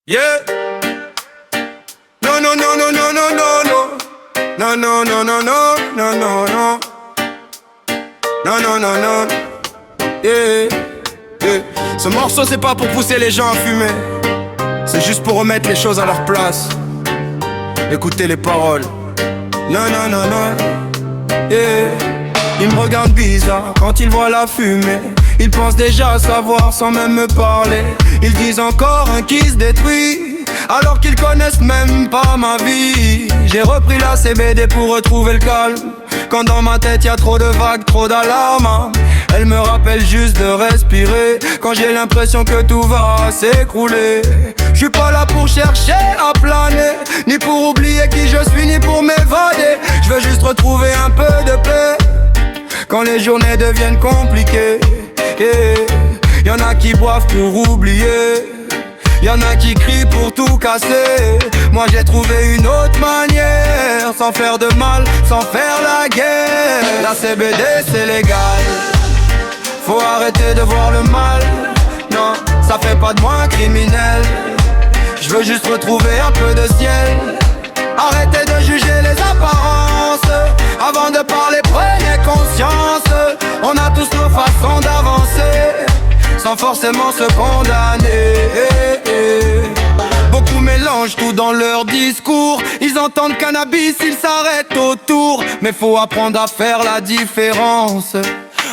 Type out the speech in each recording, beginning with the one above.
Yeah. No, no, no, no, no, no, no, no. No, no, no, no, no, no, no, no. Non, non, non, non. Yeah, yeah. Ce morceau c'est pas pour pousser les gens à fumer. C'est juste pour remettre les choses à leur place. Écoutez les paroles. Non, non, non, non. Yeah. Ils me regardent bizarre quand ils voient la fumée. Ils pensent déjà savoir sans même me parler. Ils disent encore un qui se détruit alors qu'ils connaissent même pas ma vie. J'ai repris la CBD pour retrouver le calme. Quand dans ma tête y'a trop de vagues, trop d'alarmes. Elle me rappelle juste de respirer quand j'ai l'impression que tout va s'écrouler. J'suis pas là pour chercher à planer, ni pour oublier qui je suis, ni pour m'évader. J'veux juste retrouver un peu de paix quand les journées deviennent compliquées. Y'en a qui boivent pour oublier, y'en a qui crient pour tout casser. Moi j'ai trouvé une autre manière, sans faire de mal, sans faire la guerre. La CBD c'est légal, faut arrêter de voir le mal. Non, ça fait pas de moi un criminel. Je veux juste retrouver un peu de ciel. Arrêtez de juger les apparences. Avant de parler, prenez conscience. On a tous nos façons d'avancer sans forcément se condamner. Beaucoup mélangent tout dans leur discours. Ils entendent cannabis, ils s'arrêtent autour. Mais faut apprendre à faire la différence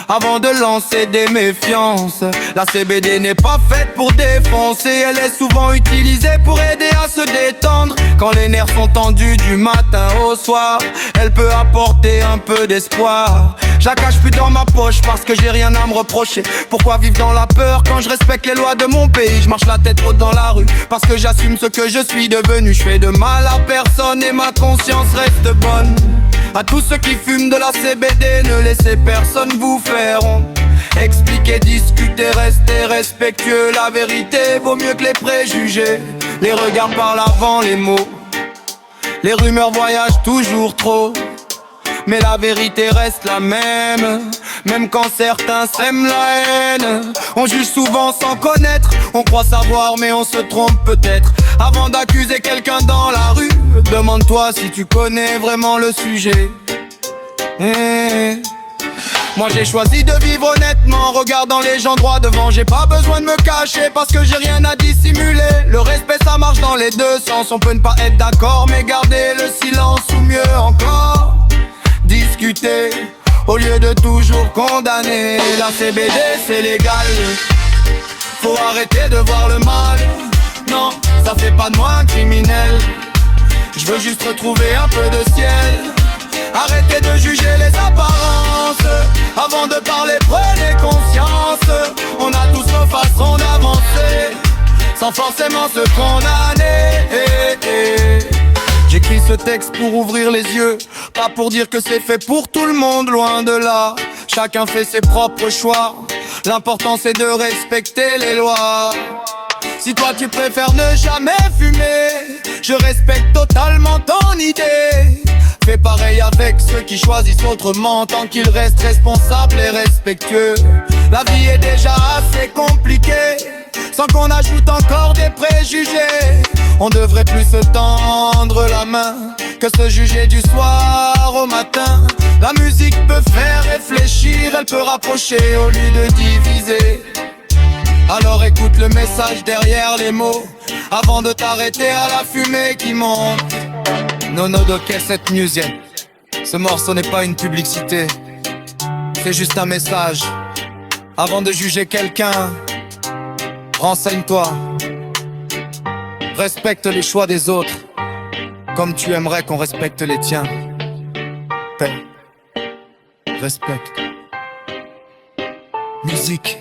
avant de lancer des méfiances. La CBD n'est pas faite pour défoncer. Elle est souvent utilisée pour aider à se détendre. Quand les nerfs sont tendus du matin au soir, elle peut apporter un peu d'espoir. Je la cache plus dans ma poche parce que j'ai rien à me reprocher. Pourquoi vivre dans la peur quand je respecte les lois de mon pays? Je marche la tête haute dans la rue parce que j'assume ce que je suis devenu. Je fais de mal à personne et ma conscience reste bonne. À tous ceux qui fument de la CBD, ne laissez personne vous faire honte. Expliquez, discutez, restez respectueux. La vérité vaut mieux que les préjugés. Les regards parlent avant les mots. Les rumeurs voyagent toujours trop, mais la vérité reste la même. Même quand certains sèment la haine. On juge souvent sans connaître. On croit savoir mais on se trompe peut-être. Avant d'accuser quelqu'un dans la rue, demande-toi si tu connais vraiment le sujet. Moi j'ai choisi de vivre honnêtement, regardant les gens droit devant. J'ai pas besoin de me cacher parce que j'ai rien à dissimuler. Le respect ça marche dans les deux sens. On peut ne pas être d'accord mais garder le silence. Ou mieux encore, discuter au lieu de toujours condamner. La CBD c'est légal, faut arrêter de voir le mal. Non, ça fait pas de moi un criminel. Je veux juste retrouver un peu de ciel. Arrêtez de juger les apparences. Avant de parler, prenez conscience. On a tous nos façons d'avancer sans forcément se condamner. J'écris ce texte pour ouvrir les yeux, pas pour dire que c'est fait pour tout le monde, loin de là. Chacun fait ses propres choix. L'important c'est de respecter les lois. Si toi tu préfères ne jamais fumer, je respecte totalement ton idée. Fais pareil avec ceux qui choisissent autrement, tant qu'ils restent responsables et respectueux. La vie est déjà assez compliquée sans qu'on ajoute encore des préjugés. On devrait plus se tendre la main que se juger du soir au matin. La musique peut faire réfléchir, elle peut rapprocher au lieu de diviser. Alors écoute le message derrière les mots avant de t'arrêter à la fumée qui monte. Nono de Cassette Music. Ce morceau n'est pas une publicité, c'est juste un message. Avant de juger quelqu'un, renseigne-toi. Respecte les choix des autres comme tu aimerais qu'on respecte les tiens. Paix, respect, musique.